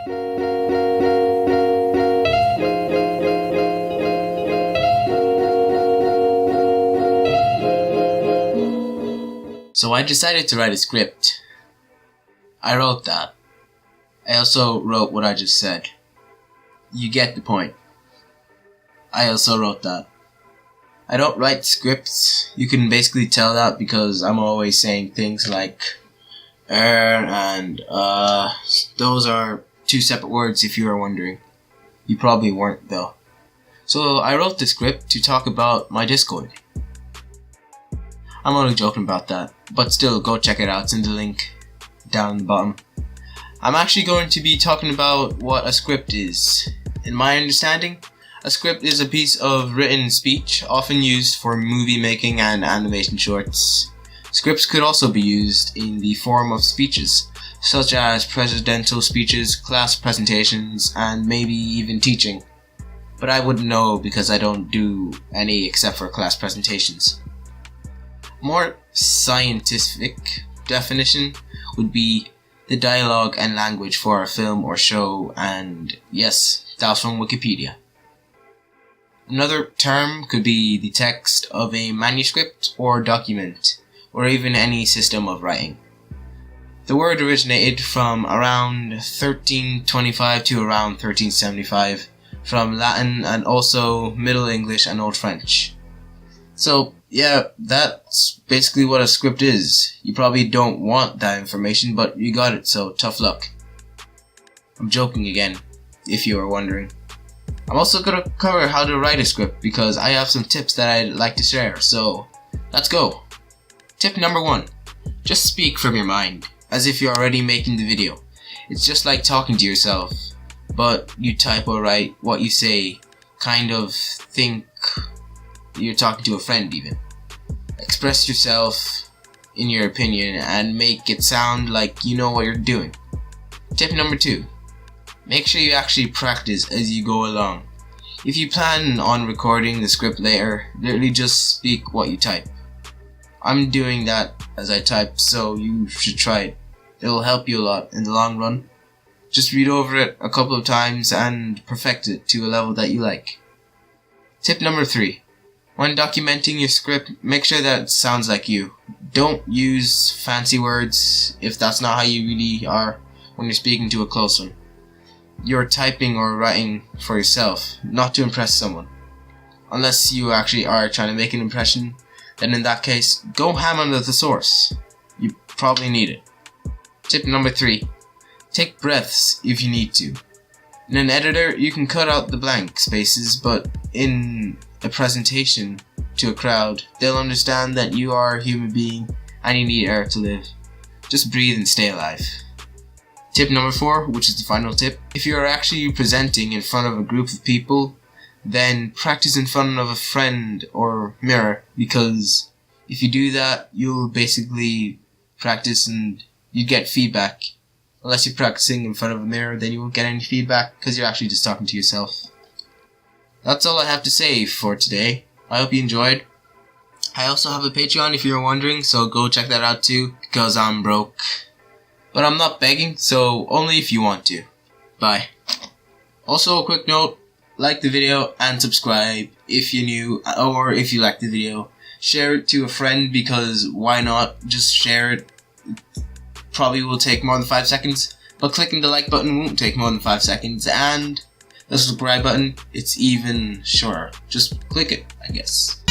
So I decided to write a script. I wrote that. I also wrote what I just said. You get the point. I also wrote that. I don't write scripts. You can basically tell that because I'm always saying things like and those are two separate words if you are wondering. You probably weren't though. So I wrote the script to talk about my Discord. I'm only joking about that, but still go check it out. It's in the link down in the bottom. I'm actually going to be talking about what a script is. In my understanding, a script is a piece of written speech often used for movie making and animation shorts. Scripts could also be used in the form of speeches, such as presidential speeches, class presentations, and maybe even teaching. But I wouldn't know because I don't do any except for class presentations. More scientific definition would be the dialogue and language for a film or show, and yes, that's from Wikipedia. Another term could be the text of a manuscript or document, or even any system of writing. The word originated from around 1325 to around 1375, from Latin and also Middle English and Old French. So yeah, that's basically what a script is. You probably don't want that information, but you got it, so tough luck. I'm joking again, if you are wondering. I'm also going to cover how to write a script because I have some tips that I'd like to share, so let's go. Tip number 1. Just speak from your mind, as if you're already making the video. It's just like talking to yourself, but you type or write what you say, kind of think you're talking to a friend even. Express yourself in your opinion and make it sound like you know what you're doing. Tip number 2. Make sure you actually practice as you go along. If you plan on recording the script later, literally just speak what you type. I'm doing that as I type, so you should try it. It'll help you a lot in the long run. Just read over it a couple of times and perfect it to a level that you like. Tip number 3. When documenting your script, make sure that it sounds like you. Don't use fancy words if that's not how you really are when you're speaking to a close one. You're typing or writing for yourself, not to impress someone. Unless you actually are trying to make an impression, then in that case, go ham on the source. You probably need it. Tip number 3. Take breaths if you need to. In an editor, you can cut out the blank spaces, but in a presentation to a crowd, they'll understand that you are a human being and you need air to live. Just breathe and stay alive. Tip number 4, which is the final tip. If you are actually presenting in front of a group of people, then practice in front of a friend or mirror, because if you do that, you'll basically practice and you get feedback. Unless you're practicing in front of a mirror, then you won't get any feedback because you're actually just talking to yourself. That's all I have to say for today. I hope you enjoyed. I also have a Patreon if you're wondering, so go check that out too, because I'm broke. But I'm not begging, so only if you want to. Bye. Also a quick note, like the video and subscribe if you're new, or if you like the video. Share it to a friend because why not? Just share it. Probably will take more than 5 seconds, but clicking the like button won't take more than 5 seconds, and the subscribe button, it's even shorter. Just click it, I guess.